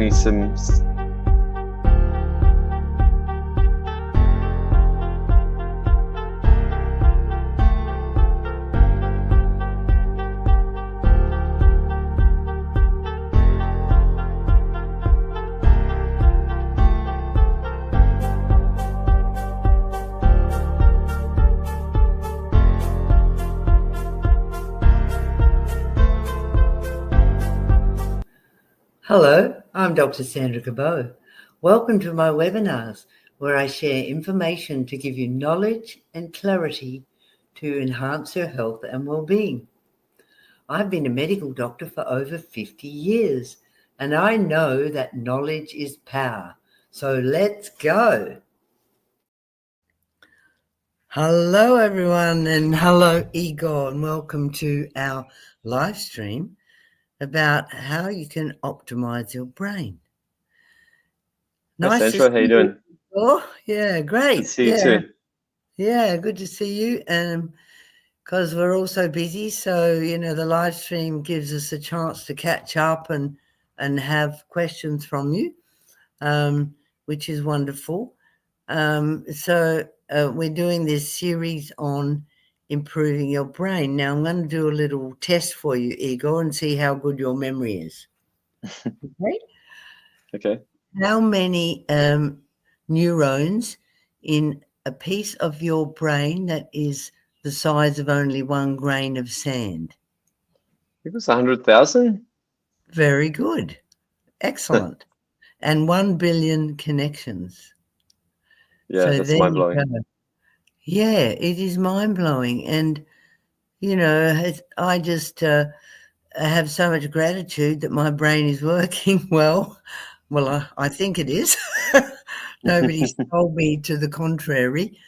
me some... Hello, I'm Dr. Sandra Cabot. Welcome to my webinars where I share information to give you knowledge and clarity to enhance your health and well-being. I've been a medical doctor for over 50 years and I know that knowledge is power. So let's go. Hello everyone, and hello Igor, and welcome to our live stream about how you can optimize your brain. Hi, Sandra. How you doing? Oh, yeah, great. Good to see you too. Yeah, good to see you. And because we're all so busy, so the live stream gives us a chance to catch up and have questions from you, which is wonderful. So we're doing this series on improving your brain. Now I'm going to do a little test for you, Igor, and see how good your memory is. Okay. Okay. How many neurons in a piece of your brain that is the size of only 1 grain of sand? It was 100,000. Very good. Excellent. And 1 billion connections. Yeah, So that's mind-blowing. Yeah, it is mind-blowing. And, I just have so much gratitude that my brain is working well. Well, I think it is. Nobody's told me to the contrary.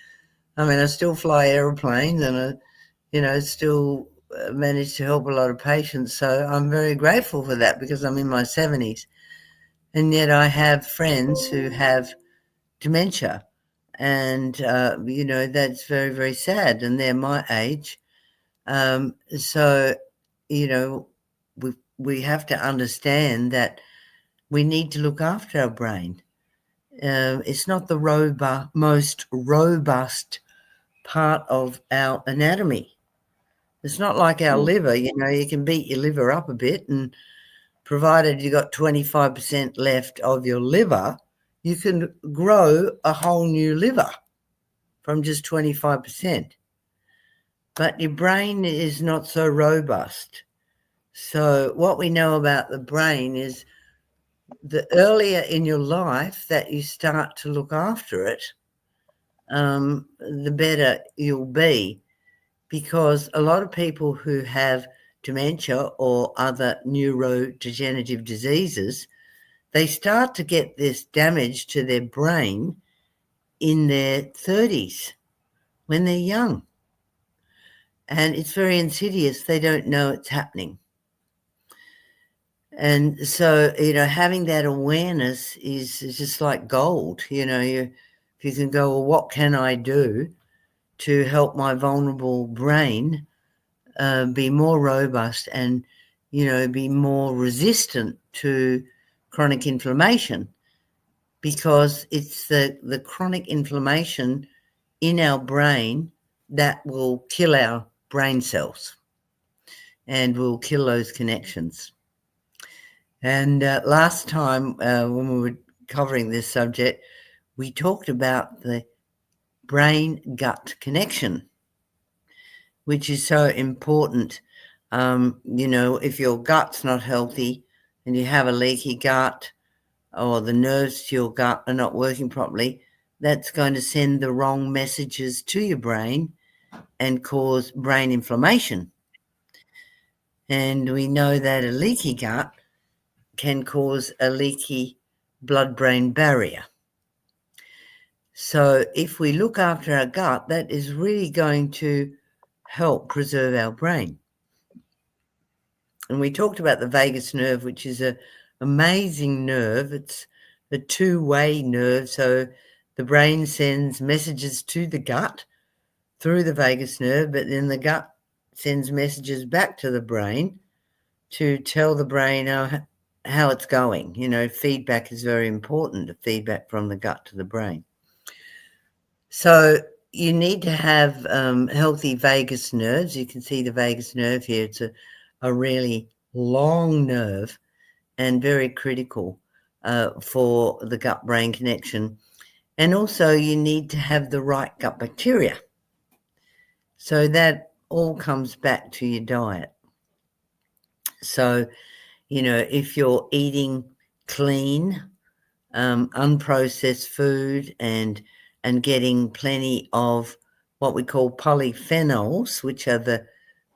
I mean, I still fly airplanes and I, still manage to help a lot of patients. So I'm very grateful for that because I'm in my 70s. And yet I have friends who have dementia. And, that's very, very sad. And they're my age. So, we have to understand that we need to look after our brain. It's not the most robust part of our anatomy. It's not like our liver. You can beat your liver up a bit, and provided you got 25% left of your liver, you can grow a whole new liver from just 25%. But your brain is not so robust. So what we know about the brain is the earlier in your life that you start to look after it, the better you'll be, because a lot of people who have dementia or other neurodegenerative diseases, they start to get this damage to their brain in their 30s when they're young. And it's very insidious. They don't know it's happening. And so, having that awareness is just like gold. If you can go, well, what can I do to help my vulnerable brain be more robust and, be more resistant to chronic inflammation? Because it's the chronic inflammation in our brain that will kill our brain cells and will kill those connections. And last time when we were covering this subject, we talked about the brain-gut connection, which is so important. If your gut's not healthy and you have a leaky gut or the nerves to your gut are not working properly, that's going to send the wrong messages to your brain and cause brain inflammation. And we know that a leaky gut can cause a leaky blood-brain barrier. So if we look after our gut, that is really going to help preserve our brain. And we talked about the vagus nerve, which is an amazing nerve. It's a two-way nerve. So the brain sends messages to the gut through the vagus nerve, but then the gut sends messages back to the brain to tell the brain, oh, how it's going. Feedback is very important, the feedback from the gut to the brain. So you need to have healthy vagus nerves. You can see the vagus nerve here. It's a really long nerve and very critical for the gut-brain connection. And also you need to have the right gut bacteria. So that all comes back to your diet. So, if you're eating clean, unprocessed food and getting plenty of what we call polyphenols, which are the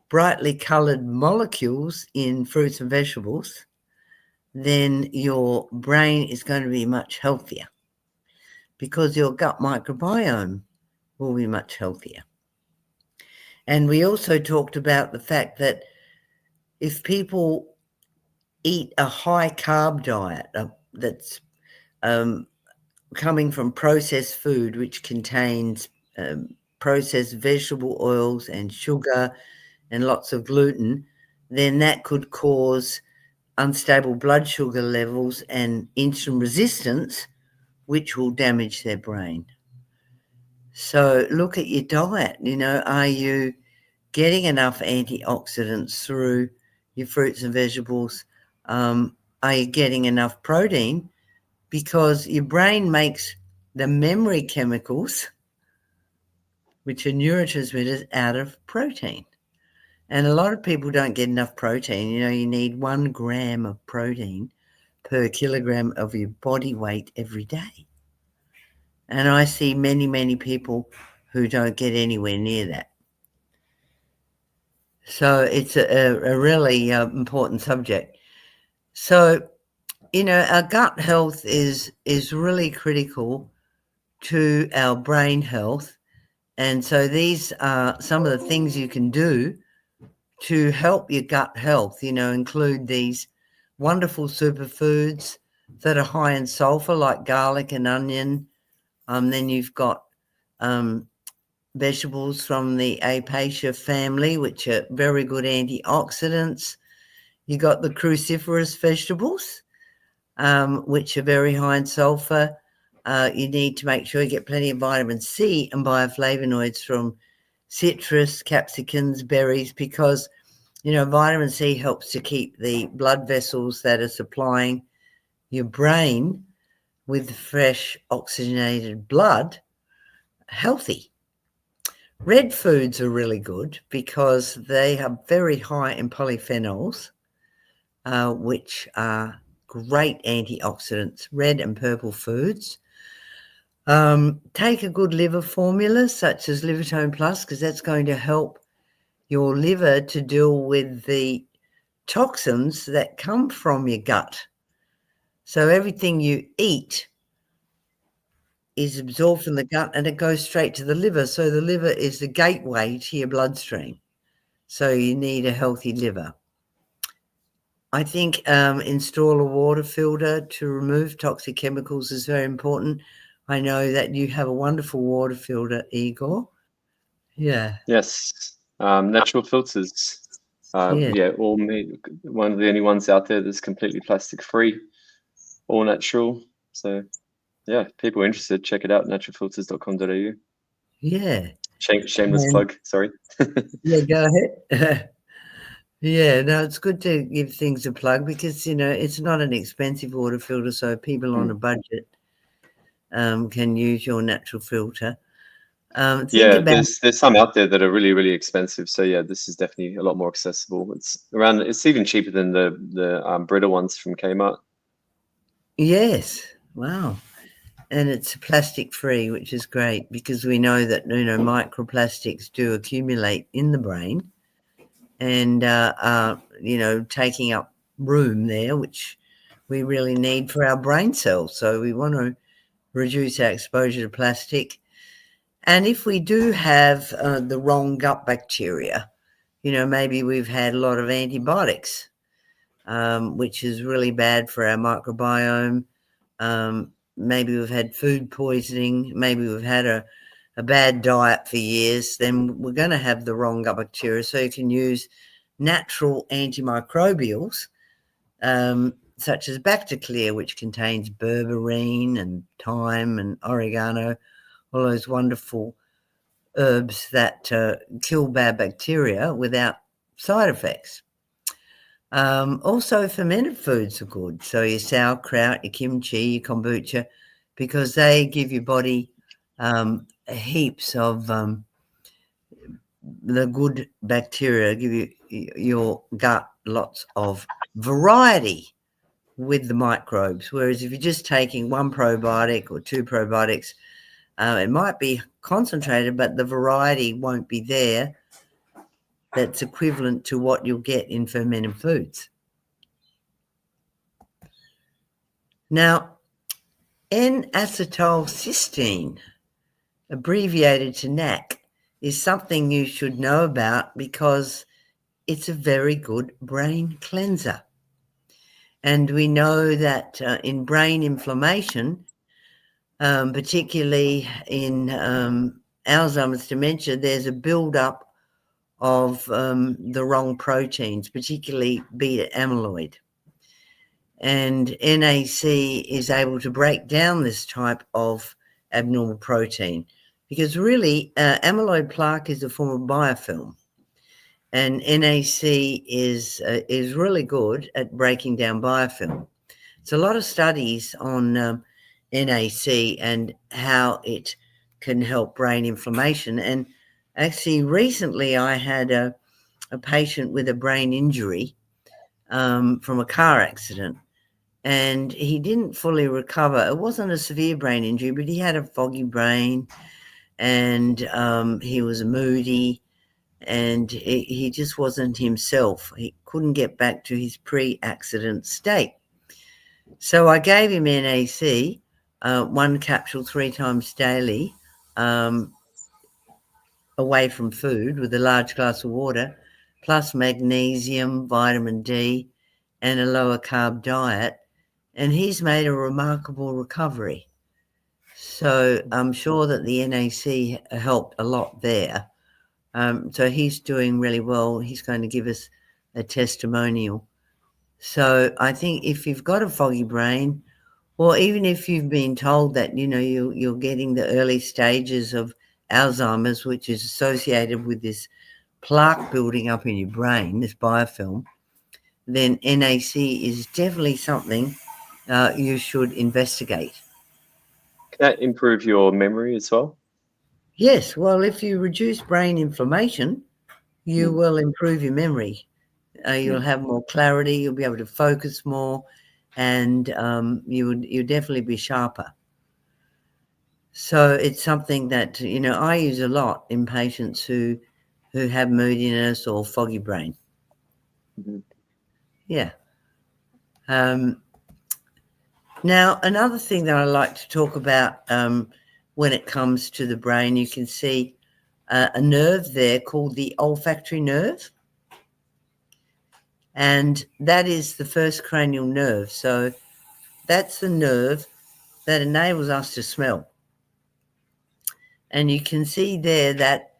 brightly colored molecules in fruits and vegetables, then your brain is going to be much healthier because your gut microbiome will be much healthier. And we also talked about the fact that if people eat a high carb diet that's coming from processed food, which contains processed vegetable oils and sugar and lots of gluten, then that could cause unstable blood sugar levels and insulin resistance, which will damage their brain. So look at your diet. Are you getting enough antioxidants through your fruits and vegetables? Are you getting enough protein? Because your brain makes the memory chemicals, which are neurotransmitters, out of protein. And a lot of people don't get enough protein. You need 1 gram of protein per kilogram of your body weight every day. And I see many, many people who don't get anywhere near that. So it's a really important subject. So, our gut health is really critical to our brain health. And so these are some of the things you can do to help your gut health, include these wonderful superfoods that are high in sulfur, like garlic and onion. Then you've got vegetables from the Apiaceae family, which are very good antioxidants. You got the cruciferous vegetables, which are very high in sulfur. You need to make sure you get plenty of vitamin C and bioflavonoids from citrus, capsicums, berries, because, vitamin C helps to keep the blood vessels that are supplying your brain with fresh oxygenated blood healthy. Red foods are really good because they are very high in polyphenols, which are great antioxidants, red and purple foods. Take a good liver formula such as Livertone Plus, because that's going to help your liver to deal with the toxins that come from your gut. So everything you eat is absorbed from the gut and it goes straight to the liver. So the liver is the gateway to your bloodstream. So you need a healthy liver. I think install a water filter to remove toxic chemicals is very important. I know that you have a wonderful water filter, Igor. Yeah. Yes. Natural filters. Yeah. All made, one of the only ones out there that's completely plastic free, all natural. So yeah, people interested, check it out, naturalfilters.com.au. Yeah. Shameless plug, sorry. Yeah, go ahead. Yeah, no, it's good to give things a plug because, it's not an expensive water filter, so people on a budget can use your natural filter. There's some out there that are really, really expensive. So yeah, this is definitely a lot more accessible. It's even cheaper than the Brita ones from Kmart. Yes. Wow. And it's plastic free, which is great because we know that, microplastics do accumulate in the brain and, taking up room there, which we really need for our brain cells. So we want to reduce our exposure to plastic. And if we do have the wrong gut bacteria, maybe we've had a lot of antibiotics, which is really bad for our microbiome. Maybe we've had food poisoning. Maybe we've had a bad diet for years. Then we're going to have the wrong gut bacteria. So you can use natural antimicrobials such as Bacticlear, which contains berberine and thyme and oregano, all those wonderful herbs that kill bad bacteria without side effects. Also, fermented foods are good. So your sauerkraut, your kimchi, your kombucha, because they give your body heaps of the good bacteria, give you your gut lots of variety with the microbes. Whereas if you're just taking one probiotic or two probiotics, it might be concentrated, but the variety won't be there that's equivalent to what you'll get in fermented foods. Now, N-acetylcysteine, abbreviated to NAC, is something you should know about because it's a very good brain cleanser. And we know that in brain inflammation, particularly in Alzheimer's dementia, there's a build-up of the wrong proteins, particularly beta amyloid. And NAC is able to break down this type of abnormal protein because really amyloid plaque is a form of biofilm, and NAC is really good at breaking down biofilm. So a lot of studies on NAC and how it can help brain inflammation. And actually recently I had a patient with a brain injury from a car accident, and he didn't fully recover. It wasn't a severe brain injury, but he had a foggy brain, and he was moody, and he just wasn't himself. He couldn't get back to his pre-accident state. So I gave him NAC, 1 capsule 3 times daily, away from food with a large glass of water, plus magnesium, vitamin D, and a lower carb diet. And he's made a remarkable recovery. So I'm sure that the NAC helped a lot there. So he's doing really well. He's going to give us a testimonial. So I think if you've got a foggy brain, or even if you've been told that, you're getting the early stages of Alzheimer's, which is associated with this plaque building up in your brain, this biofilm, then NAC is definitely something you should investigate. Can that improve your memory as well? Yes. Well, if you reduce brain inflammation, you will improve your memory. You'll have more clarity. You'll be able to focus more, and you'll definitely be sharper. So it's something that I use a lot in patients who have moodiness or foggy brain. Mm-hmm. Yeah. Now, another thing that I like to talk about when it comes to the brain, you can see a nerve there called the olfactory nerve. And that is the first cranial nerve. So that's the nerve that enables us to smell. And you can see there that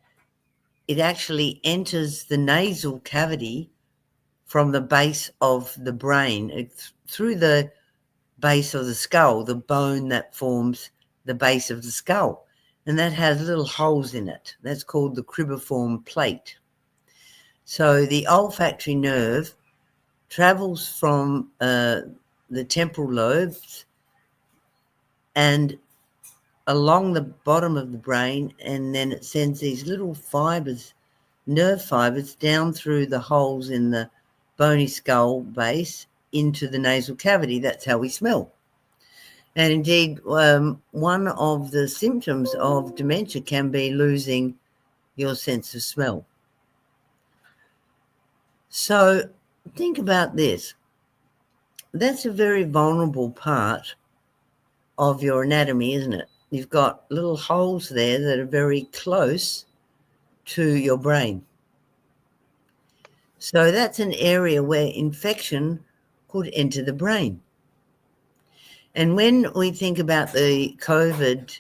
it actually enters the nasal cavity from the base of the brain, through the base of the skull, the bone that forms the base of the skull. And that has little holes in it. That's called the cribriform plate. So the olfactory nerve travels from the temporal lobes and along the bottom of the brain, and then it sends these little fibers, nerve fibers, down through the holes in the bony skull base into the nasal cavity. That's how we smell. And indeed, one of the symptoms of dementia can be losing your sense of smell. So think about this. That's a very vulnerable part of your anatomy, isn't it? You've got little holes there that are very close to your brain. So that's an area where infection could enter the brain. And when we think about the COVID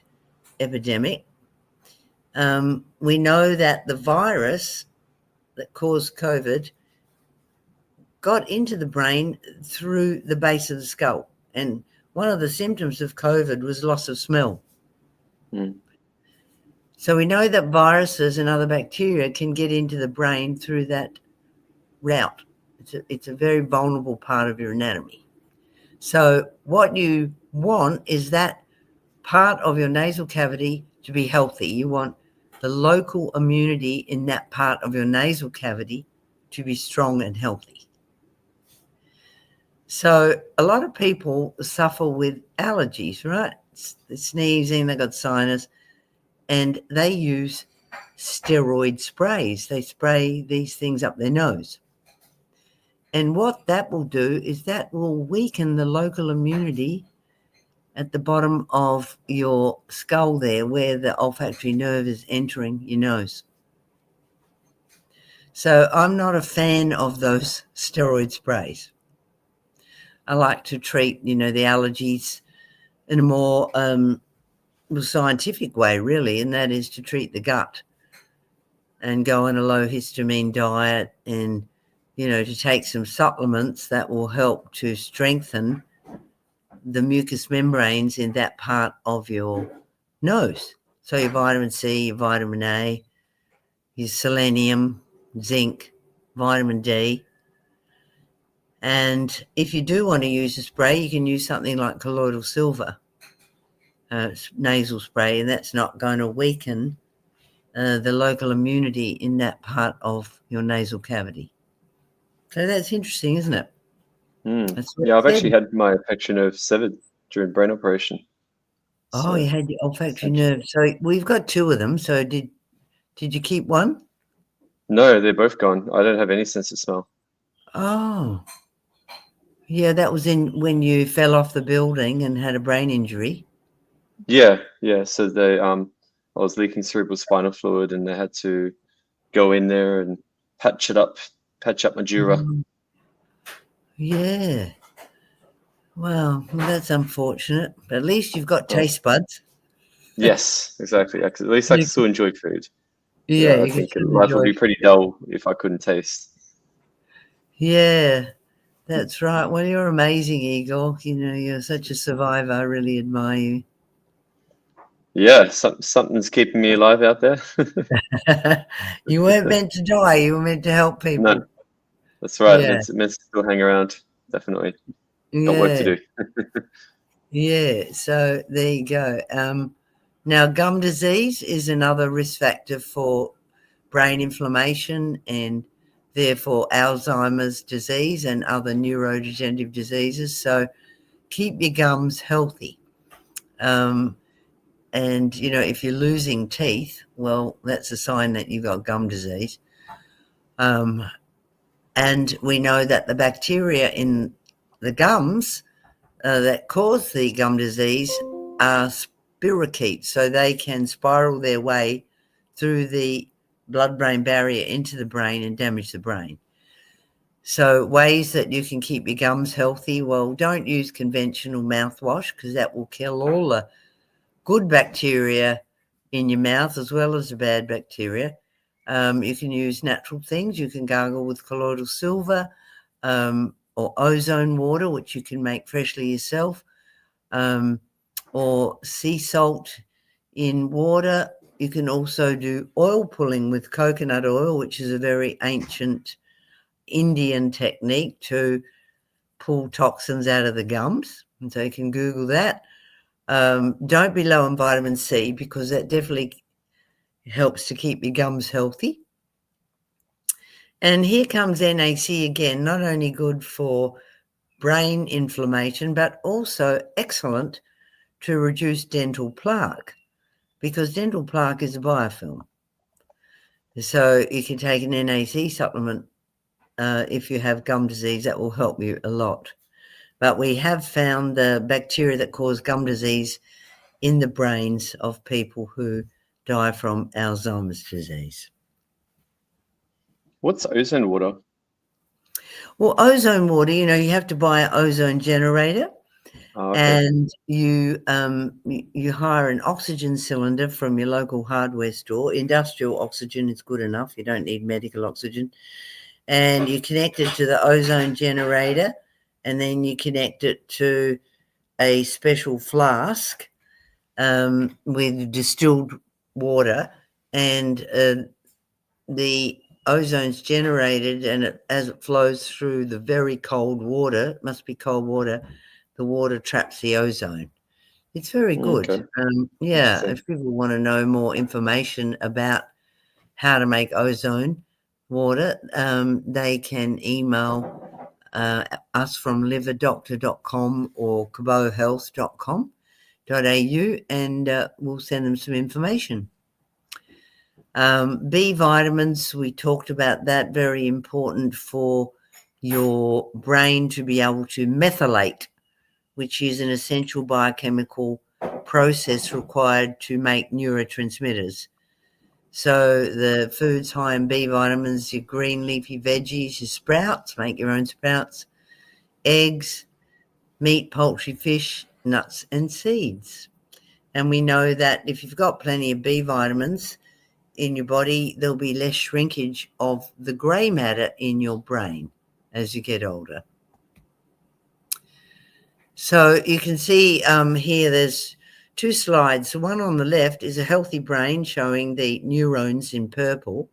epidemic, we know that the virus that caused COVID got into the brain through the base of the skull. And one of the symptoms of COVID was loss of smell. So we know that viruses and other bacteria can get into the brain through that route. It's a very vulnerable part of your anatomy. So what you want is that part of your nasal cavity to be healthy. You want the local immunity in that part of your nasal cavity to be strong and healthy. So a lot of people suffer with allergies, right? They're sneezing, they've got sinus, and they use steroid sprays. They spray these things up their nose. And what that will do is that will weaken the local immunity at the bottom of your skull there, where the olfactory nerve is entering your nose. So I'm not a fan of those steroid sprays. I like to treat, the allergies in a more scientific way, really, and that is to treat the gut and go on a low histamine diet and, to take some supplements that will help to strengthen the mucous membranes in that part of your nose. So your vitamin C, your vitamin A, your selenium, zinc, vitamin D. And if you do want to use a spray, you can use something like colloidal silver, nasal spray, and that's not going to weaken the local immunity in that part of your nasal cavity. So that's interesting, isn't it? Yeah, I've actually had my olfactory nerve severed during brain operation. Oh, you had the olfactory nerve. So we've got two of them. So did you keep one? No, they're both gone. I don't have any sense of smell. Oh, yeah, that was when you fell off the building and had a brain injury. Yeah. So I was leaking cerebral spinal fluid, and they had to go in there and patch up my dura. Yeah. Well, that's unfortunate. But at least you've got taste buds. Yes, exactly. At least I can still enjoy food. Yeah, I think life would be pretty dull if I couldn't taste. Yeah, that's right. Well, you're amazing, Igor. You're such a survivor. I really admire you. Yeah, something's keeping me alive out there. You weren't meant to die. You were meant to help people. No, that's right. Yeah. It's meant to still hang around. Definitely. Got work to do. Yeah, so there you go. Now, gum disease is another risk factor for brain inflammation and therefore Alzheimer's disease and other neurodegenerative diseases. So keep your gums healthy. And, if you're losing teeth, well, that's a sign that you've got gum disease. And we know that the bacteria in the gums that cause the gum disease are spirochetes, so they can spiral their way through the blood-brain barrier into the brain and damage the brain. So ways that you can keep your gums healthy, well, don't use conventional mouthwash because that will kill all the good bacteria in your mouth as well as the bad bacteria. You can use natural things. You can gargle with colloidal silver or ozone water, which you can make freshly yourself, or sea salt in water. You can also do oil pulling with coconut oil, which is a very ancient Indian technique to pull toxins out of the gums. And so you can Google that. Don't be low in vitamin C because that definitely helps to keep your gums healthy. And here comes NAC again, not only good for brain inflammation, but also excellent to reduce dental plaque because dental plaque is a biofilm. So you can take an NAC supplement if you have gum disease. That will help you a lot. But we have found the bacteria that cause gum disease in the brains of people who die from Alzheimer's disease. What's ozone water? Well, ozone water, you have to buy an ozone generator. Oh, okay. And you hire an oxygen cylinder from your local hardware store. Industrial oxygen is good enough. You don't need medical oxygen. and you connect it to the ozone generator, and then you connect it to a special flask with distilled water, and the ozone's generated, and as it flows through the very cold water, it must be cold water, the water traps the ozone. It's very good. Okay. If people want to know more information about how to make ozone water, they can email us from liverdoctor.com or cabothealth.com.au, and we'll send them some information. B vitamins, we talked about that, very important for your brain to be able to methylate, which is an essential biochemical process required to make neurotransmitters. So the foods high in B vitamins, your green leafy veggies, your sprouts, make your own sprouts, eggs, meat, poultry, fish, nuts and seeds. And we know that if you've got plenty of B vitamins in your body, there'll be less shrinkage of the grey matter in your brain as you get older. So you can see here there's two slides. The one on the left is a healthy brain showing the neurons in purple,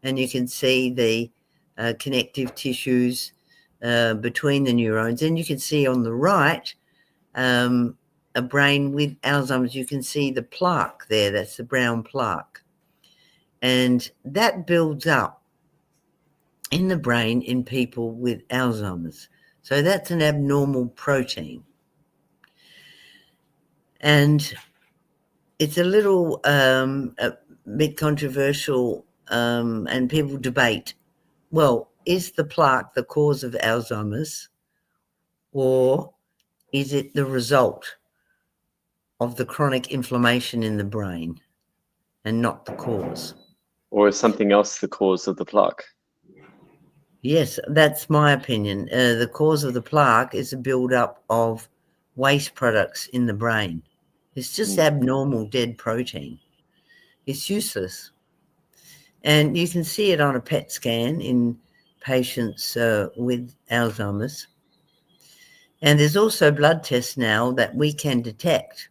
and you can see the connective tissues between the neurons. And you can see on the right a brain with Alzheimer's. You can see the plaque there, that's the brown plaque. And that builds up in the brain in people with Alzheimer's. So that's an abnormal protein. And it's a little a bit controversial, and people debate, well, is the plaque the cause of Alzheimer's, or is it the result of the chronic inflammation in the brain and not the cause? Or is something else the cause of the plaque? Yes, that's my opinion. The cause of the plaque is a build-up of waste products in the brain. It's just abnormal dead protein. It's useless. And you can see it on a PET scan in patients with Alzheimer's. And there's also blood tests now that we can detect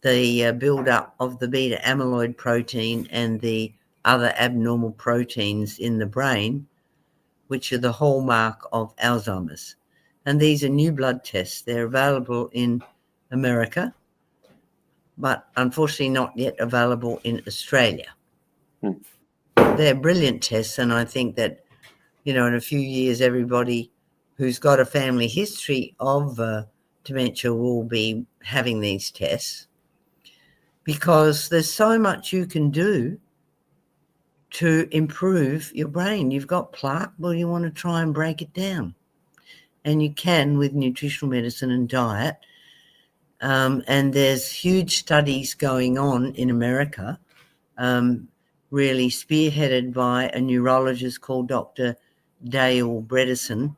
the build-up of the beta amyloid protein and the other abnormal proteins in the brain, which are the hallmark of Alzheimer's. And these are new blood tests. They're available in America, but unfortunately not yet available in Australia. They're brilliant tests, and I think that, in a few years, everybody who's got a family history of dementia will be having these tests, because there's so much you can do to improve your brain. You've got plaque, well, you want to try and break it down. And you can with nutritional medicine and diet. And there's huge studies going on in America, really spearheaded by a neurologist called Dr. Dale Bredesen.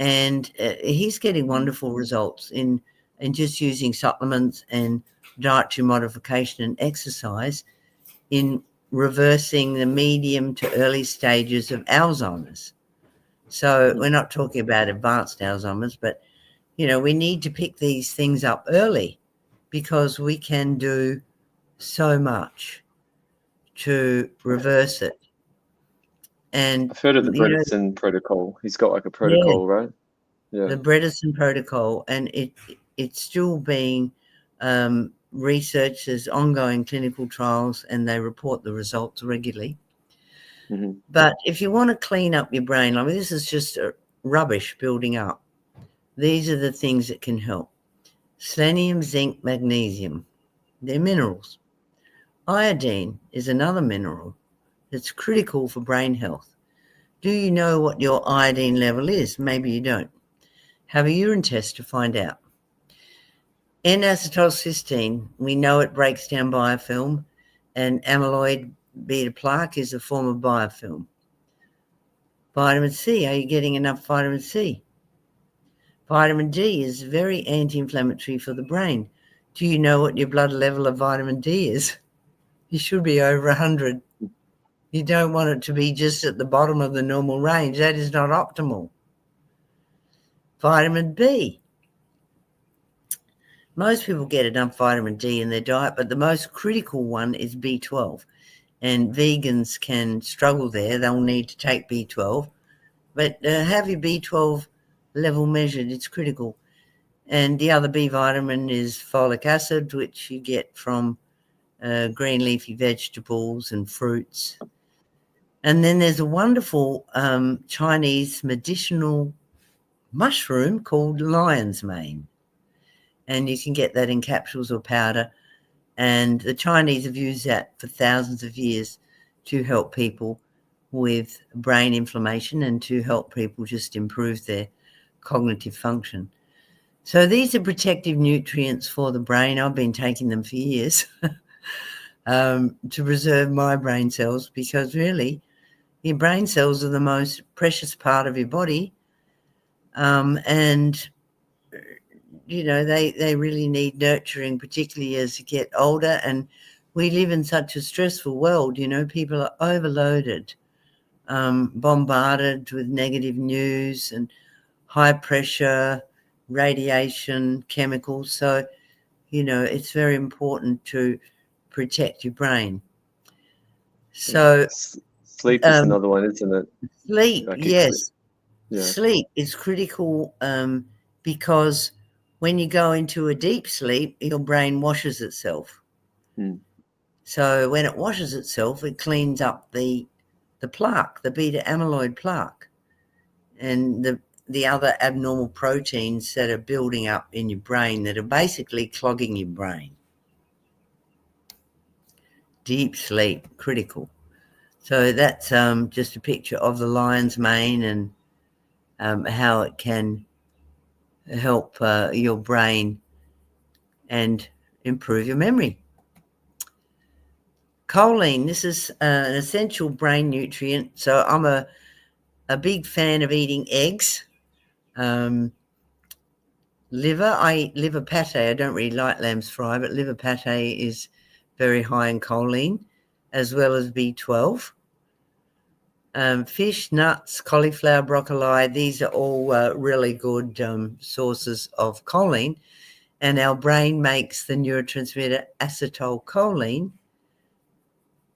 And he's getting wonderful results in just using supplements and dietary modification and exercise in reversing the medium to early stages of Alzheimer's. So we're not talking about advanced Alzheimer's, but, we need to pick these things up early, because we can do so much to reverse it. And I've heard of the Bredesen protocol. He's got like a protocol, right? Yeah. The Bredesen protocol, and it's still being researched. There's ongoing clinical trials, and they report the results regularly. Mm-hmm. But if you want to clean up your brain, this is just rubbish building up. These are the things that can help. Selenium, zinc, magnesium, they're minerals. Iodine is another mineral that's critical for brain health. Do you know what your iodine level is? Maybe you don't. Have a urine test to find out. N-acetylcysteine, we know it breaks down biofilm, and amyloid beta plaque is a form of biofilm. Vitamin C, are you getting enough vitamin C? Vitamin D is very anti-inflammatory for the brain. Do you know what your blood level of vitamin D is? You should be over 100. You don't want it to be just at the bottom of the normal range. That is not optimal. Vitamin B. Most people get enough vitamin D in their diet, but the most critical one is B12. And vegans can struggle there. They'll need to take B12. But have your B12 level measured. It's critical. And the other B vitamin is folic acid, which you get from green leafy vegetables and fruits. And then there's a wonderful Chinese medicinal mushroom called lion's mane. And you can get that in capsules or powder. And the Chinese have used that for thousands of years to help people with brain inflammation and to help people just improve their cognitive function. So these are protective nutrients for the brain. I've been taking them for years to preserve my brain cells, because really your brain cells are the most precious part of your body. And you know, they really need nurturing, particularly as you get older. And we live in such a stressful world, you know, people are overloaded, bombarded with negative news and high pressure, radiation, chemicals. So, you know, it's very important to protect your brain. So sleep is another one, isn't it? Sleep, yes. Yeah. Sleep is critical because when you go into a deep sleep, your brain washes itself. So when it washes itself, it cleans up the plaque, the beta amyloid plaque, and the other abnormal proteins that are building up in your brain that are basically clogging your brain. Deep sleep, critical. So that's just a picture of the lion's mane and how it can help your brain and improve your memory. Choline, this is an essential brain nutrient. So I'm a big fan of eating eggs. Liver, I eat liver pate. I don't really like lamb's fry, but liver pate is very high in choline, as well as B12. Fish, nuts, cauliflower, broccoli, these are all really good sources of choline. And our brain makes the neurotransmitter acetylcholine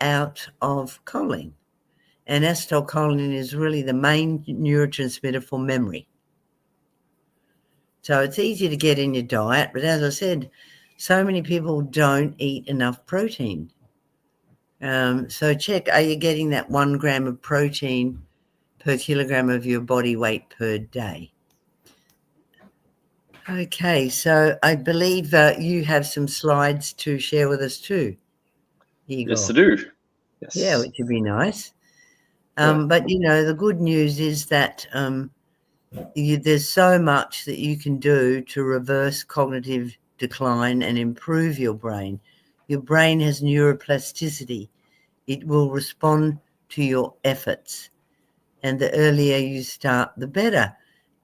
out of choline. And acetylcholine is really the main neurotransmitter for memory. So it's easy to get in your diet, but as I said, so many people don't eat enough protein. So check, are you getting that 1 gram of protein per kilogram of your body weight per day? Okay, so I believe you have some slides to share with us too, Igor. Yes, I do. Yes. Yeah, which would be nice. But, you know, the good news is that there's so much that you can do to reverse cognitive decline and improve your brain. Your brain has neuroplasticity. It will respond to your efforts. And the earlier you start, the better.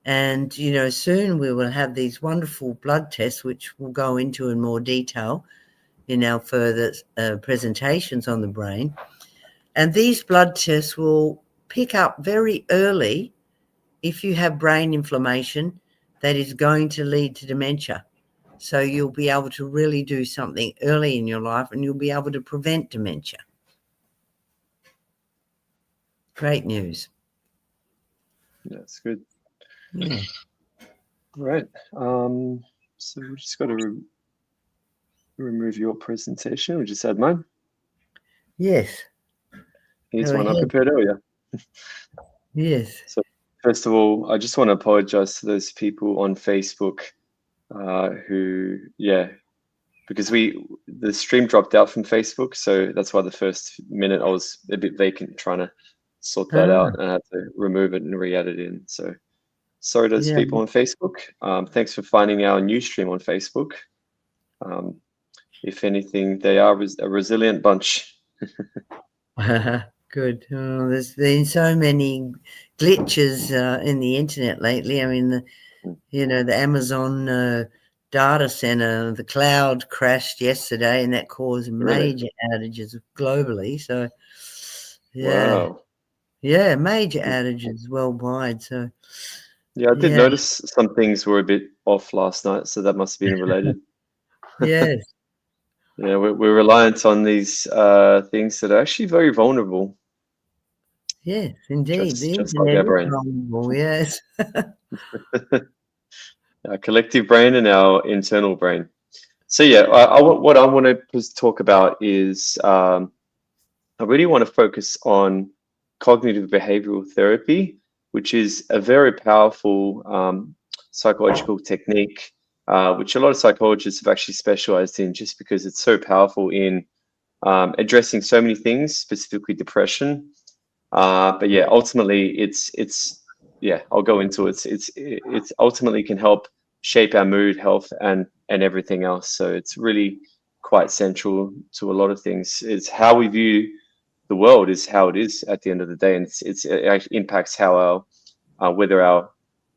And, you know, soon we will have these wonderful blood tests, which we'll go into in more detail in our further presentations on the brain. And these blood tests will pick up very early if you have brain inflammation that is going to lead to dementia. So you'll be able to really do something early in your life and you'll be able to prevent dementia. Great news. That's good. Yeah. Right. So we just got to remove your presentation. We just had mine. Yes. Here's one I prepared earlier. Yes. So first of all, I just want to apologize to those people on Facebook who, because the stream dropped out from Facebook. So that's why the first minute I was a bit vacant trying to sort that out, and I had to remove it and re-add it in. So sorry to those people on Facebook. Thanks for finding our new stream on Facebook. If anything, they are a resilient bunch. Good. Oh, there's been so many glitches in the internet lately. I mean, the Amazon data center, the cloud crashed yesterday, and that caused major outages globally. So, Yeah. Wow. Yeah. Major outages worldwide. So, Yeah, I did yeah. notice some things were a bit off last night, so that must have been related. Yes. Yeah, we're reliant on these things that are actually very vulnerable, Yes, indeed. The just like internet our is brain. vulnerable. Yes. Our collective brain and our internal brain. So yeah, what I want to talk about is I really want to focus on cognitive behavioral therapy, which is a very powerful psychological technique, which a lot of psychologists have actually specialized in just because it's so powerful in addressing so many things, specifically depression. But yeah, ultimately, it's yeah, I'll go into it. It's ultimately can help shape our mood, health, and everything else. So it's really quite central to a lot of things. It's how we view the world is how it is at the end of the day, and it actually impacts how whether our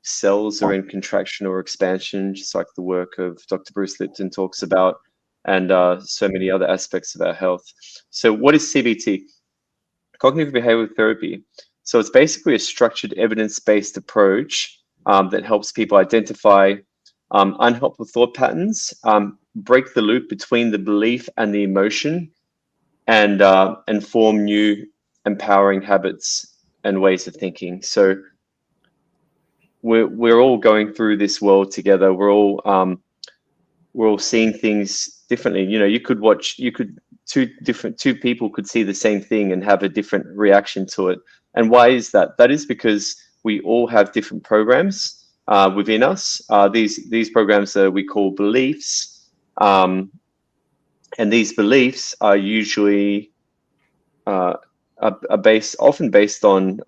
cells are in contraction or expansion, just like the work of Dr. Bruce Lipton talks about, and so many other aspects of our health. So, what is CBT? Cognitive behavioral therapy. So, it's basically a structured, evidence-based approach that helps people identify unhelpful thought patterns, break the loop between the belief and the emotion, and form new empowering habits and ways of thinking. So we're all going through this world together. We're all seeing things differently. You know, you could two people could see the same thing and have a different reaction to it. And why is that? That is because we all have different programs within us. These programs we call beliefs, and these beliefs are usually often based on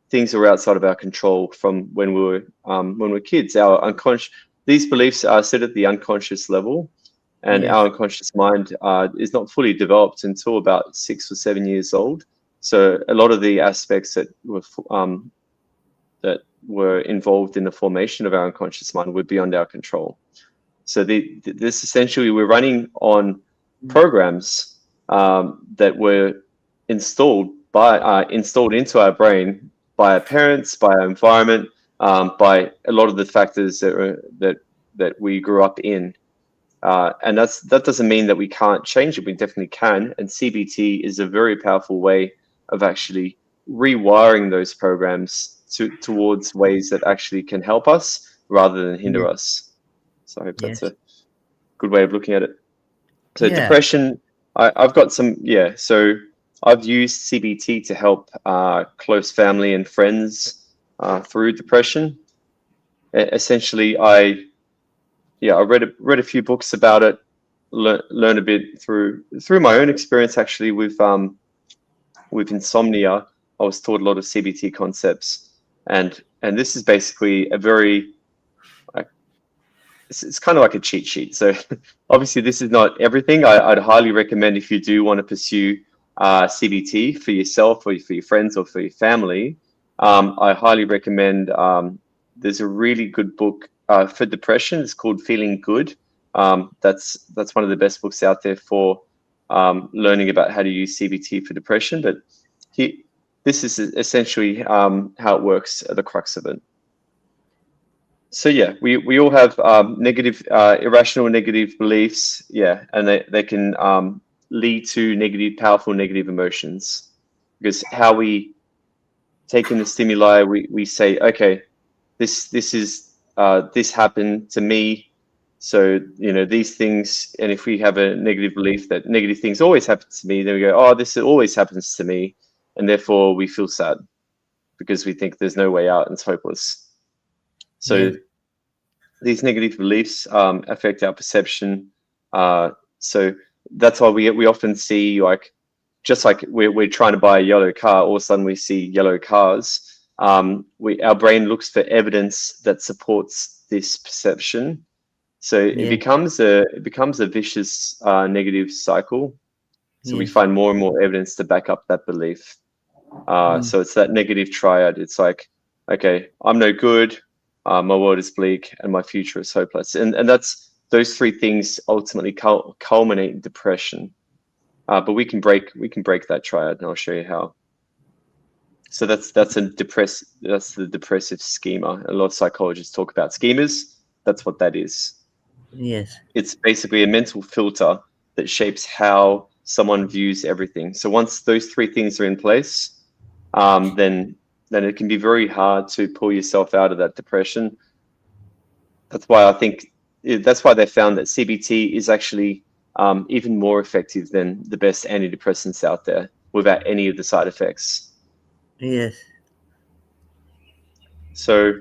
things that are outside of our control from when we're kids. Our unconscious These beliefs are set at the unconscious level, and Yes. our unconscious mind is not fully developed until about 6 or 7 years old. So a lot of the aspects that were involved in the formation of our unconscious mind were beyond our control. So this essentially we're running on programs that were installed into our brain by our parents, by our environment, by a lot of the factors that we grew up in. And that doesn't mean that we can't change it. We definitely can. And CBT is a very powerful way of actually rewiring those programs towards ways that actually can help us rather than hinder Yes. us. So I hope that's Yes. a good way of looking at it. So Yeah. depression, I've got some, yeah. So I've used CBT to help close family and friends through depression. Essentially, I read a few books about it, learn a bit through my own experience actually with insomnia. I was taught a lot of CBT concepts, and this is basically a very it's kind of like a cheat sheet. So obviously this is not everything. I'd highly recommend if you do want to pursue CBT for yourself or for your friends or for your family. I highly recommend. There's a really good book for depression. It's called Feeling Good. That's one of the best books out there for learning about how to use CBT for depression. But this is essentially how it works at the crux of it. So yeah, we all have irrational negative beliefs, yeah, and they can lead to powerful negative emotions, because how we take in the stimuli, we say, okay, this happened to me, so you know these things, and if we have a negative belief that negative things always happen to me, then we go, oh, this always happens to me, and therefore we feel sad because we think there's no way out and it's hopeless. So Yes. these negative beliefs affect our perception. So that's why we often see, like, just like we're trying to buy a yellow car, all of a sudden we see yellow cars. Our brain looks for evidence that supports this perception. So it Yes. becomes a vicious negative cycle. So we Yes. find more and more evidence to back up that belief. Mm. So it's that negative triad. It's like, okay, I'm no good, my world is bleak, and my future is hopeless. And that's those three things ultimately culminate in depression. But we can break that triad, and I'll show you how. So that's the depressive schema. A lot of psychologists talk about schemas. That's what that is. Yes. It's basically a mental filter that shapes how someone views everything. So once those three things are in place, then it can be very hard to pull yourself out of that depression. That's why they found that CBT is actually even more effective than the best antidepressants out there without any of the side effects. Yes. So,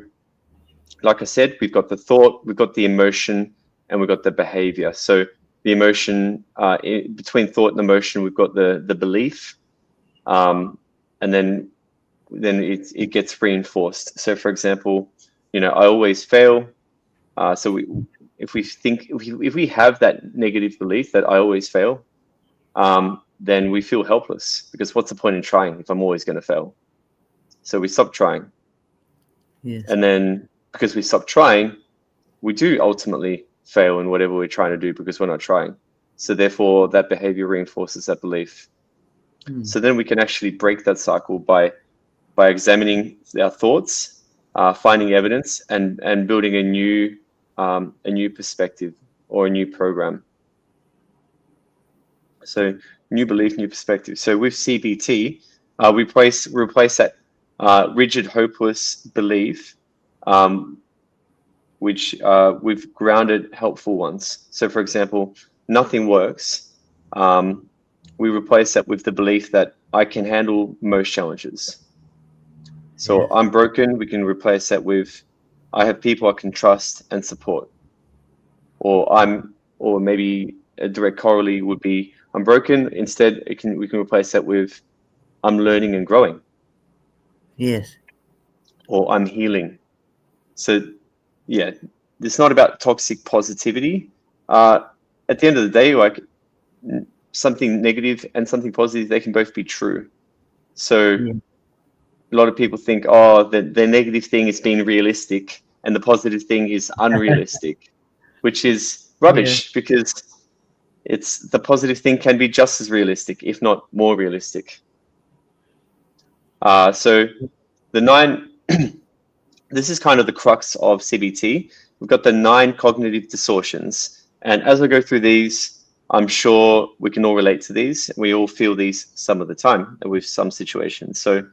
like I said, we've got the thought, we've got the emotion, and we've got the behavior. So the emotion, between thought and emotion, we've got the belief, and then it gets reinforced. So, for example, I always fail. So if we have that negative belief that I always fail, then we feel helpless, because what's the point in trying if I'm always going to fail? So we stop trying. Yes. And then because we stop trying, we do ultimately fail in whatever we're trying to do because we're not trying. So therefore, that behavior reinforces that belief. So then we can actually break that cycle by examining our thoughts, finding evidence, and building a new perspective or a new program. So new belief, new perspective. So with CBT, we replace that rigid, hopeless belief, which with grounded, helpful ones. So, for example, nothing works. We replace that with the belief that I can handle most challenges. So, Yes. I'm broken. We can replace that with I have people I can trust and support. Or maybe a direct corollary would be I'm broken. Instead, we can replace that with I'm learning and growing. Yes. Or I'm healing. So, yeah, it's not about toxic positivity. At the end of the day, like something negative and something positive, they can both be true. So a lot of people think, oh, the negative thing is being realistic and the positive thing is unrealistic, which is rubbish, because the positive thing can be just as realistic, if not more realistic. So the 9, this is kind of the crux of CBT. We've got the 9 cognitive distortions. And as I go through these, I'm sure we can all relate to these. We all feel these some of the time with some situations. So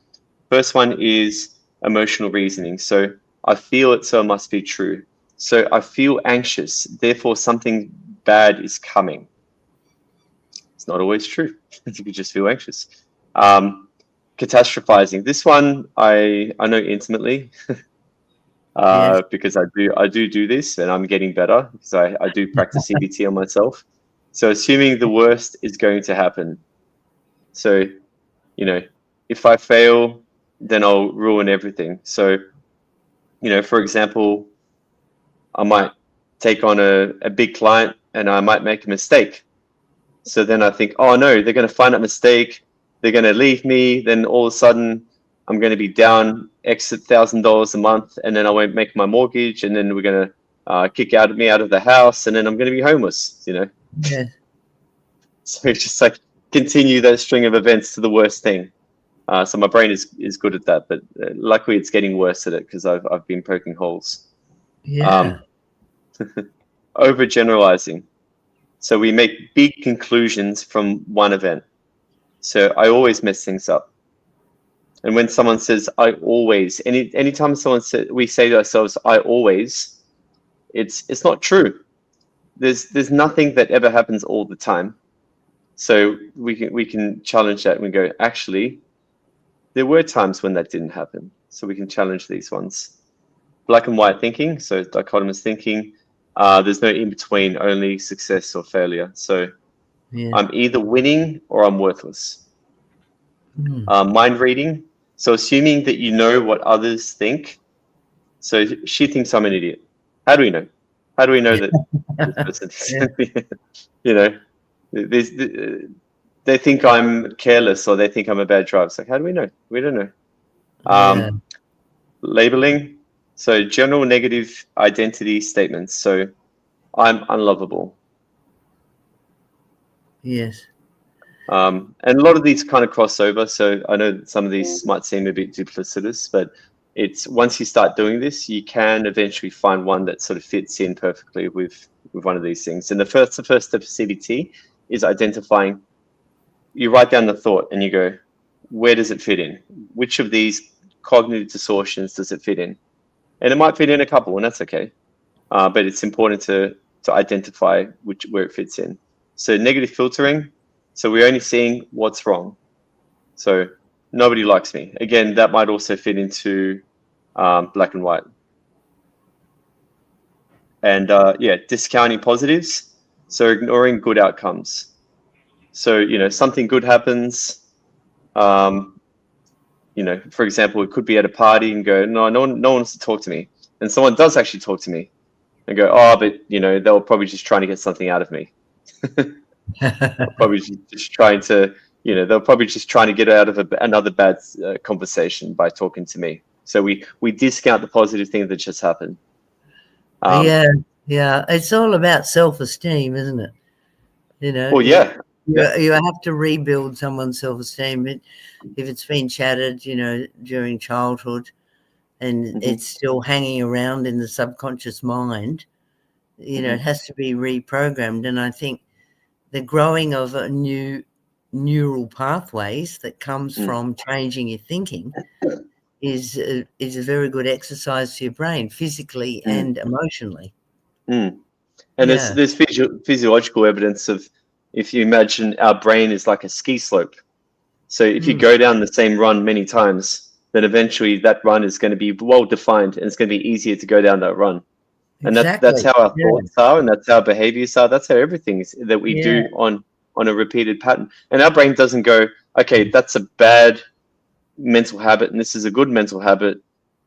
first one is emotional reasoning. So I feel it, so it must be true. So I feel anxious, therefore something bad is coming. It's not always true. You could just feel anxious. Catastrophizing. This one I know intimately. Because I do this, and I'm getting better because I do practice CBT on myself. So assuming the worst is going to happen. So, if I fail, then I'll ruin everything. So, for example, I might take on a big client and I might make a mistake. So then I think, oh no, they're going to find that mistake. They're going to leave me. Then all of a sudden, I'm going to be down X $1,000 a month, and then I won't make my mortgage, and then we're going to kick me out of the house, and then I'm going to be homeless. Yeah. So it's just like continue that string of events to the worst thing. So my brain is good at that, but luckily it's getting worse at it because I've been poking holes. Yeah. Overgeneralizing. So we make big conclusions from one event. So I always mess things up. And when someone says I always, anytime we say to ourselves I always, it's not true. There's nothing that ever happens all the time. So we can challenge that and we go, actually, there were times when that didn't happen. So we can challenge these ones. Black and white thinking, so dichotomous thinking. There's no in between, only success or failure. So I'm either winning or I'm worthless. Mind reading. So assuming that you know what others think. So she thinks I'm an idiot. How do we know? How do we know that this person they think I'm careless or they think I'm a bad driver. So how do we know? We don't know. Labeling. So general negative identity statements. So I'm unlovable. Yes. And a lot of these kind of cross over. So I know that some of these might seem a bit duplicitous, but it's once you start doing this, you can eventually find one that sort of fits in perfectly with one of these things. And the first step of CBT is identifying. You write down the thought and you go, where does it fit in? Which of these cognitive distortions does it fit in? And it might fit in a couple, and that's okay. But it's important to identify where it fits in. So negative filtering. So we're only seeing what's wrong. So nobody likes me. Again, that might also fit into black and white. And discounting positives. So ignoring good outcomes. So, something good happens. For example, it could be at a party and go, no one wants to talk to me. And someone does actually talk to me and go, oh, but, they were probably just trying to get something out of me. Probably just trying to, they're probably just trying to get out of another bad conversation by talking to me. So we discount the positive thing that just happened. Yeah. It's all about self-esteem, isn't it? Well, yeah. You have to rebuild someone's self-esteem. If it's been shattered, during childhood, and it's still hanging around in the subconscious mind, it has to be reprogrammed. And I think the growing of a new neural pathways that comes from changing your thinking is a very good exercise for your brain, physically and emotionally. And there's physiological evidence of, if you imagine our brain is like a ski slope. So if you go down the same run many times, then eventually that run is going to be well defined and it's going to be easier to go down that run. And that's how our thoughts are, and that's how our behaviors are. That's how everything is that we do on a repeated pattern. And our brain doesn't go, okay, that's a bad mental habit and this is a good mental habit.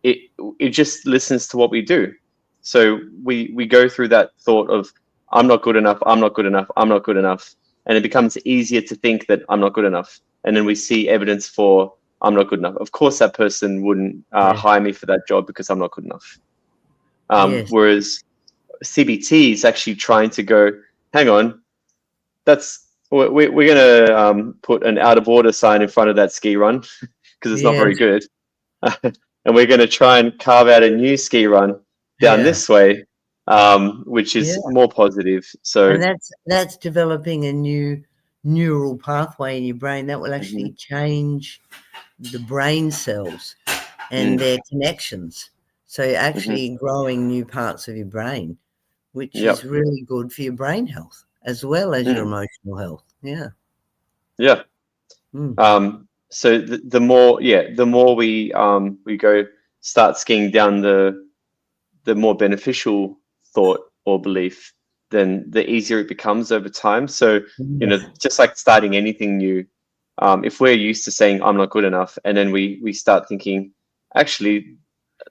It just listens to what we do. So we go through that thought of, I'm not good enough, I'm not good enough, I'm not good enough. And it becomes easier to think that I'm not good enough. And then we see evidence for, I'm not good enough. Of course, that person wouldn't hire me for that job because I'm not good enough. Whereas CBT is actually trying to go, hang on, we're going to put an out of order sign in front of that ski run because it's not very good. And we're going to try and carve out a new ski run down this way, which is more positive. So, and that's developing a new neural pathway in your brain that will actually change the brain cells and their connections. So you're actually growing new parts of your brain, which is really good for your brain health as well as your emotional health. Yeah. So the more we start skiing down the more beneficial thought or belief, then the easier it becomes over time. So, just like starting anything new, if we're used to saying, I'm not good enough, and then we start thinking, actually,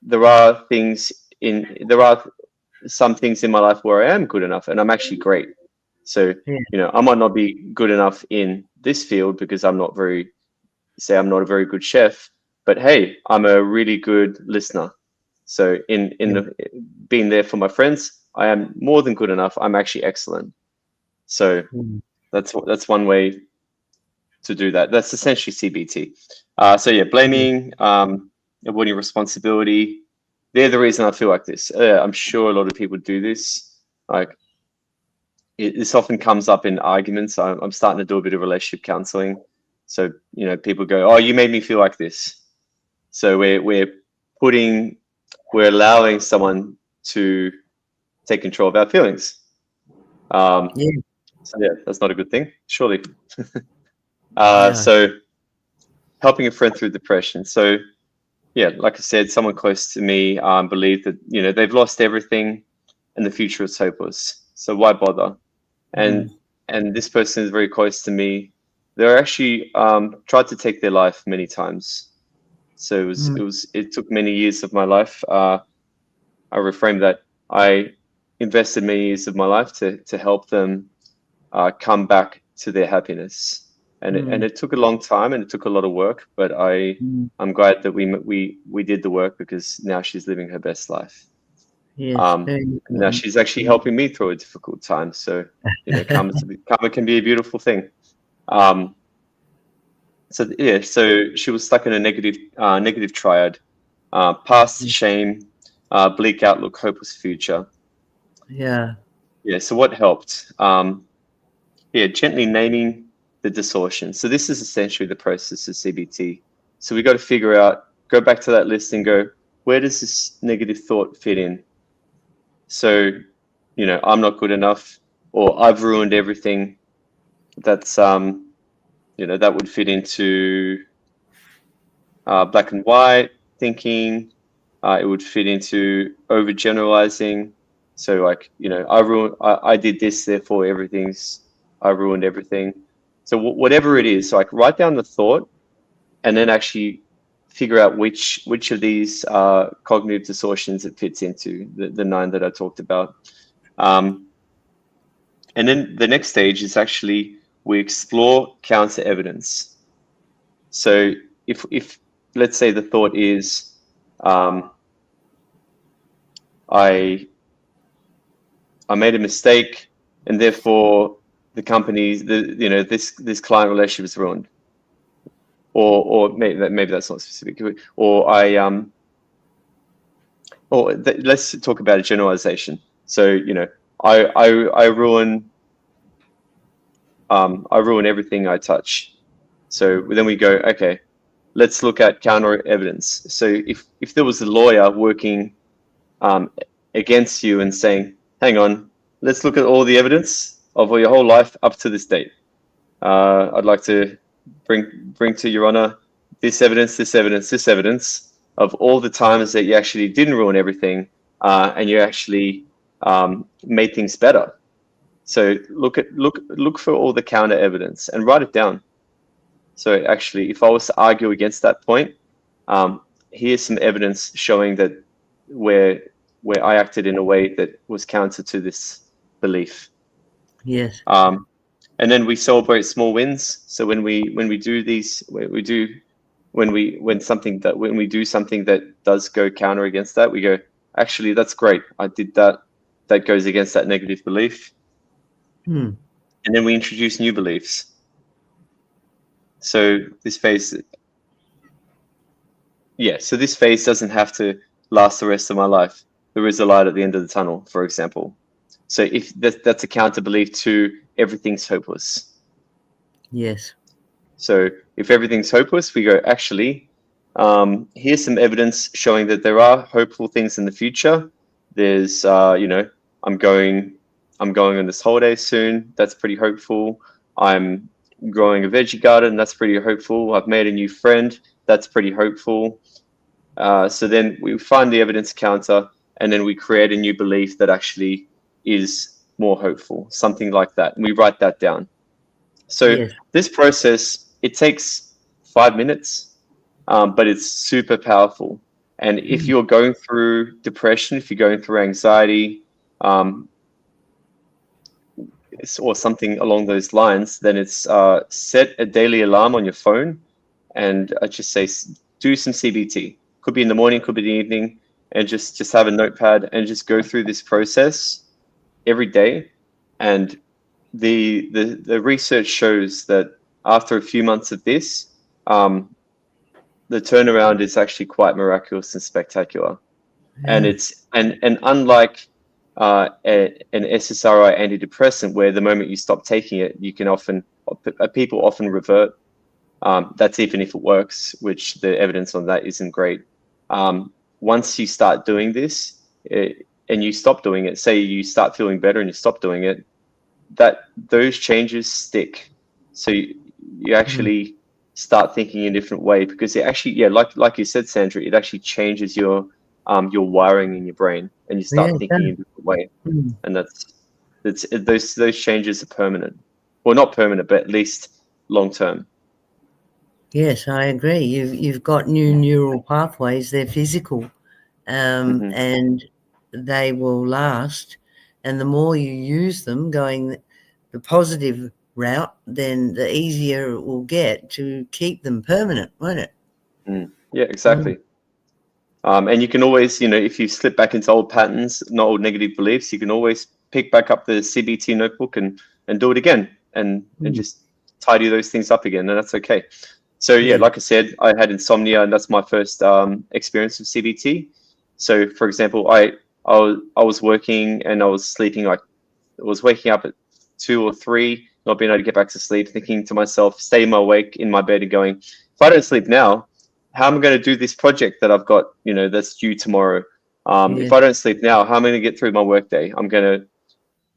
there are some things in my life where I am good enough and I'm actually great. So, I might not be good enough in this field because I'm not a very good chef, but hey, I'm a really good listener. So being there for my friends, I am more than good enough. I'm actually excellent. So that's one way to do that. That's essentially CBT. Blaming, avoiding responsibility. They're the reason I feel like this. I'm sure a lot of people do this. Like this often comes up in arguments. I'm starting to do a bit of relationship counseling. So, people go, oh, you made me feel like this. So we're allowing someone to take control of our feelings. So that's not a good thing, surely. So helping a friend through depression. So like I said, someone close to me believed that, they've lost everything and the future is hopeless. So why bother? And this person is very close to me. They're actually tried to take their life many times. So it took many years of my life. I reframed that. I invested many years of my life to help them come back to their happiness. And it took a long time and it took a lot of work, but I'm glad that we did the work because now she's living her best life. Now she's actually helping me through a difficult time. So, karma can be a beautiful thing. So she was stuck in a negative triad: past, shame, bleak outlook, hopeless future. Yeah. Yeah. So what helped? Gently naming the distortion. So this is essentially the process of CBT. So we got to figure out, go back to that list and go, where does this negative thought fit in? So, I'm not good enough, or I've ruined everything. That's that would fit into black and white thinking. It would fit into overgeneralizing. So, like, I did this, therefore I ruined everything. So whatever it is, like, write down the thought and then actually figure out which of these cognitive distortions it fits into, the 9 that I talked about. And then the next stage is actually we explore counter evidence. So if let's say the thought is, I made a mistake and therefore the company's this client relationship is ruined, or maybe that's not specific, or let's talk about a generalization. So I ruin everything I touch. So then we go, okay, let's look at counter evidence. So if there was a lawyer working against you and saying, hang on, let's look at all the evidence of your whole life up to this date. I'd like to bring to your honor this evidence of all the times that you actually didn't ruin everything, and you actually made things better. So look for all the counter evidence and write it down. So actually, if I was to argue against that point, here's some evidence showing that where I acted in a way that was counter to this belief. Yes. And then we celebrate small wins. So when we do something that does go counter against that, we go, actually, that's great. I did that. That goes against that negative belief. And then we introduce new beliefs. So this phase doesn't have to last the rest of my life. There is a light at the end of the tunnel, for example. So if that's a counter belief to everything's hopeless. Yes. So if everything's hopeless, we go, actually, here's some evidence showing that there are hopeful things in the future. There's, I'm going on this holiday soon. That's pretty hopeful. I'm growing a veggie garden. That's pretty hopeful. I've made a new friend. That's pretty hopeful. So then we find the evidence counter, and then we create a new belief that actually is more hopeful, something like that. And we write that down. So this process, it takes 5 minutes, but it's super powerful. And if you're going through depression, if you're going through anxiety, or something along those lines, then it's set a daily alarm on your phone, and I just say, do some CBT. Could be in the morning, could be in the evening, and just have a notepad and just go through this process every day. And the research shows that after a few months of this, the turnaround is actually quite miraculous and spectacular. And it's and unlike an SSRI antidepressant, where the moment you stop taking it, people often revert. That's even if it works, which the evidence on that isn't great. Once you start doing this and you stop doing it, say you start feeling better and you stop doing it, those changes stick. So you actually start thinking in a different way, because it actually, like you said, Sandra, it actually changes your wiring in your brain, and you start thinking in a different way. And those changes are permanent. Well, not permanent, but at least long term. Yes, I agree. You've got new neural pathways. They're physical, and they will last. And the more you use them, going the positive route, then the easier it will get to keep them permanent, won't it? Yeah, exactly. And you can always, if you slip back into old patterns, not old negative beliefs, you can always pick back up the CBT notebook and do it again, and just tidy those things up again, and that's okay. So yeah, like I said, I had insomnia, and that's my first experience with CBT. So for example, I was working and I was sleeping, like I was waking up at 2 or 3, not being able to get back to sleep, thinking to myself, staying awake in my bed and going, if I don't sleep now, how am I going to do this project that I've got, that's due tomorrow? If I don't sleep now, how am I going to get through my workday? I'm going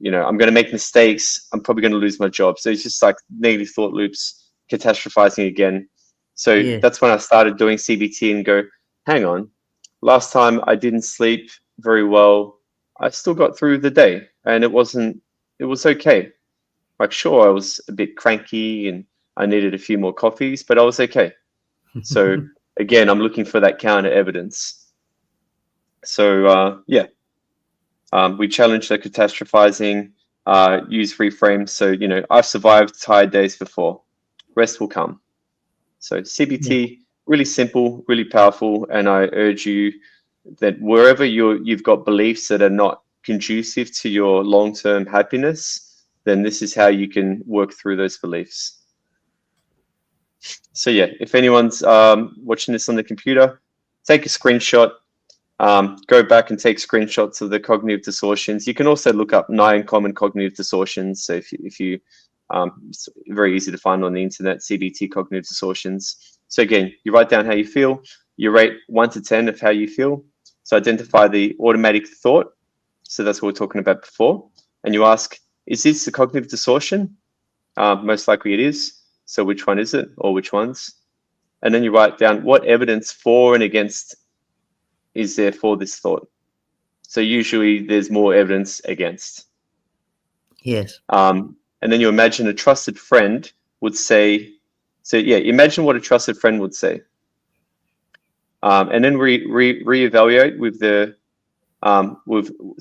to make mistakes. I'm probably going to lose my job. So it's just like negative thought loops, catastrophizing again. So that's when I started doing CBT and go, hang on, last time I didn't sleep very well. I still got through the day, and it was okay. Like, sure, I was a bit cranky and I needed a few more coffees, but I was okay. So again, I'm looking for that counter evidence. So we challenge the catastrophizing, use reframes. So, I've survived tired days before. Rest will come. So CBT, really simple, really powerful. And I urge you that wherever you've got beliefs that are not conducive to your long-term happiness, then this is how you can work through those beliefs. So yeah, if anyone's watching this on the computer, take a screenshot. Go back and take screenshots of the cognitive distortions. You can also look up 9 common cognitive distortions. So if you it's very easy to find on the internet, CBT cognitive distortions. So again, you write down how you feel. You rate 1 to 10 of how you feel. So identify the automatic thought. So that's what we're talking about before. And you ask, is this a cognitive distortion? Most likely it is. So which one is it, or which ones? And then you write down what evidence for and against is there for this thought. So usually there's more evidence against. Yes. And then you imagine a trusted friend would say, so yeah, imagine what a trusted friend would say. And then reevaluate with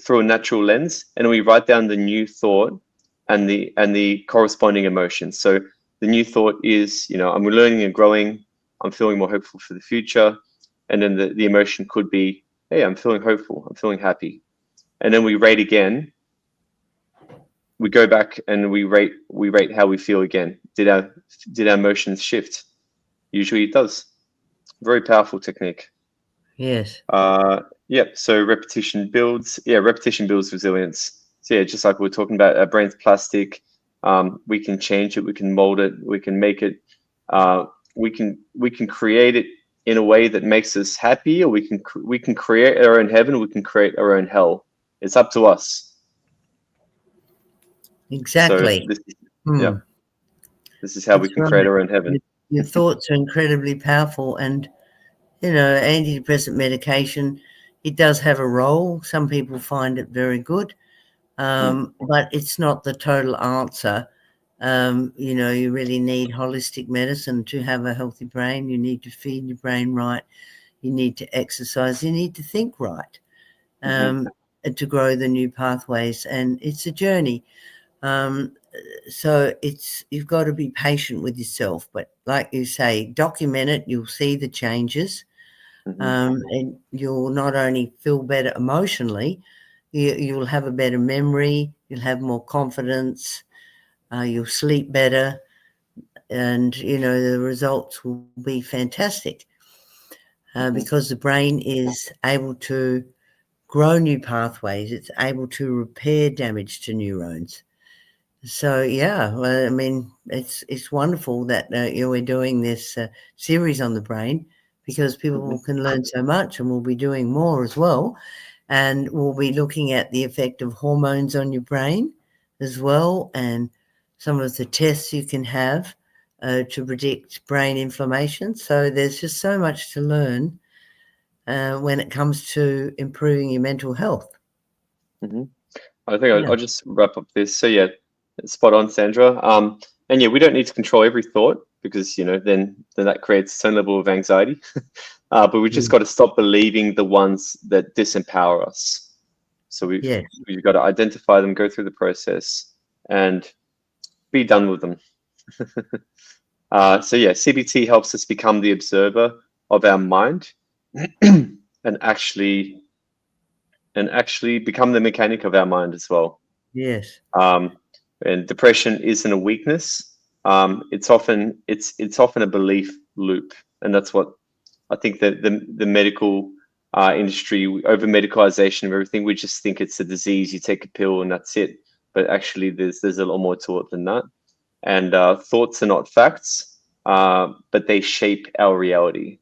through a natural lens, and we write down the new thought and the corresponding emotion. So the new thought is, I'm learning and growing. I'm feeling more hopeful for the future. And then the emotion could be, hey, I'm feeling hopeful. I'm feeling happy. And then we rate again. We go back and we rate how we feel again. Did our emotions shift? Usually it does. Very powerful technique. Yes. So repetition builds resilience. So yeah, just like we were talking about, our brain's plastic. We can change it, we can mold it, we can make it, we can create it in a way that makes us happy, or we can create our own heaven, we can create our own hell. It's up to us. Exactly. So this is how we can create our own heaven. Your thoughts are incredibly powerful, and antidepressant medication, it does have a role. Some people find it very good, but it's not the total answer. You really need holistic medicine to have a healthy brain. You need to feed your brain right. You need to exercise. You need to think right, and to grow the new pathways. And it's a journey. So you've got to be patient with yourself, but like you say, document it. You'll see the changes, and you'll not only feel better emotionally, you'll have a better memory. You'll have more confidence. You'll sleep better, and the results will be fantastic, because the brain is able to grow new pathways. It's able to repair damage to neurons. So it's wonderful that we're doing this series on the brain, because people can learn so much, and we'll be doing more as well. And we'll be looking at the effect of hormones on your brain as well, and some of the tests you can have to predict brain inflammation. So there's just so much to learn when it comes to improving your mental health. I think I'll just wrap up this. So yeah, spot on, Sandra. And yeah, we don't need to control every thought, because then that creates its own level of anxiety. But we just got to stop believing the ones that disempower us. So we've got to identify them, go through the process, and be done with them. So yeah, CBT helps us become the observer of our mind, and actually become the mechanic of our mind as well. Yes. And depression isn't a weakness. it's often a belief loop, and that's what I think that the medical industry, over medicalization of everything, we just think it's a disease. You take a pill and that's it. But actually, there's a lot more to it than that. And thoughts are not facts, but they shape our reality.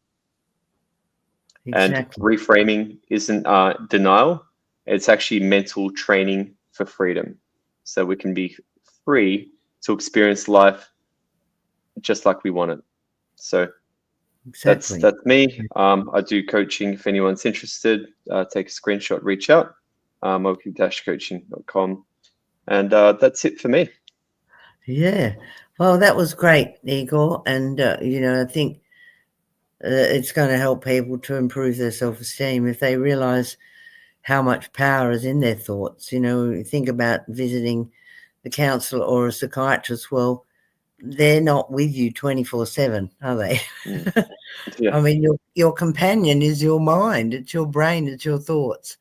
Exactly. And reframing isn't denial. It's actually mental training for freedom. So we can be free to experience life just like we want it. So Exactly. that's me. I do coaching. If anyone's interested, take a screenshot, reach out. moki-coaching.com. And that's it for me. Yeah. Well, that was great, Igor. And, I think it's going to help people to improve their self-esteem if they realize how much power is in their thoughts. Think about visiting the counsellor or a psychiatrist. Well, they're not with you 24/7, are they? Yeah. I mean, your companion is your mind. It's your brain. It's your thoughts.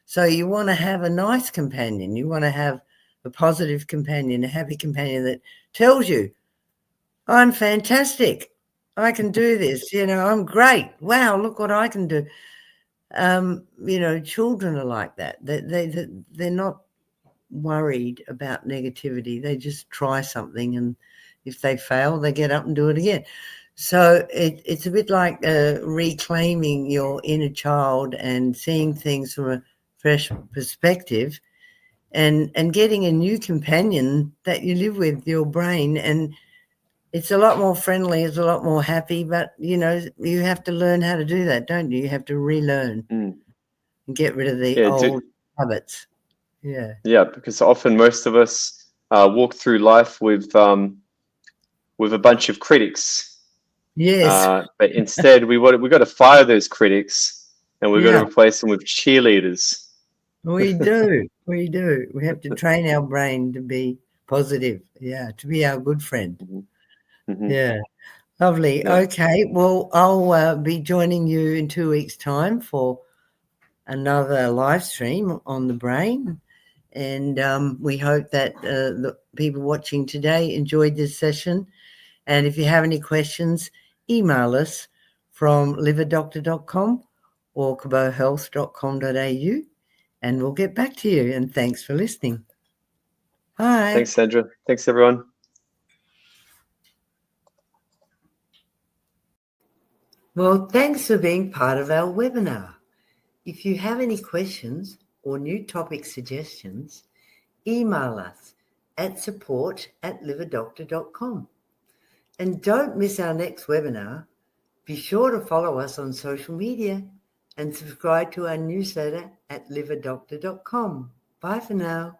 So you want to have a nice companion. You want to have a positive companion, a happy companion that tells you, I'm fantastic. I can do this. I'm great. Wow, look what I can do. Children are like that. They're not worried about negativity. They just try something, and if they fail, they get up and do it again. So it's a bit like reclaiming your inner child and seeing things from a fresh perspective, and getting a new companion that you live with, your brain. And it's a lot more friendly, it's a lot more happy, but you have to learn how to do that, don't you? You have to relearn and get rid of the old habits. Yeah, because often most of us walk through life with a bunch of critics. Yes. But instead, we got to fire those critics, and we've got to Yeah. replace them with cheerleaders. We do. We do. We have to train our brain to be positive. Yeah, to be our good friend. Mm-hmm. Yeah. Lovely. Yeah. Okay. Well, I'll be joining you in 2 weeks' time for another live stream on the brain. And we hope that the people watching today enjoyed this session. And if you have any questions, email us from liverdoctor.com or cabothealth.com.au, and we'll get back to you. And thanks for listening. Bye. Thanks, Sandra. Thanks, everyone. Well, thanks for being part of our webinar. If you have any questions or new topic suggestions, email us at support@liverdoctor.com. And don't miss our next webinar. Be sure to follow us on social media and subscribe to our newsletter at liverdoctor.com. Bye for now.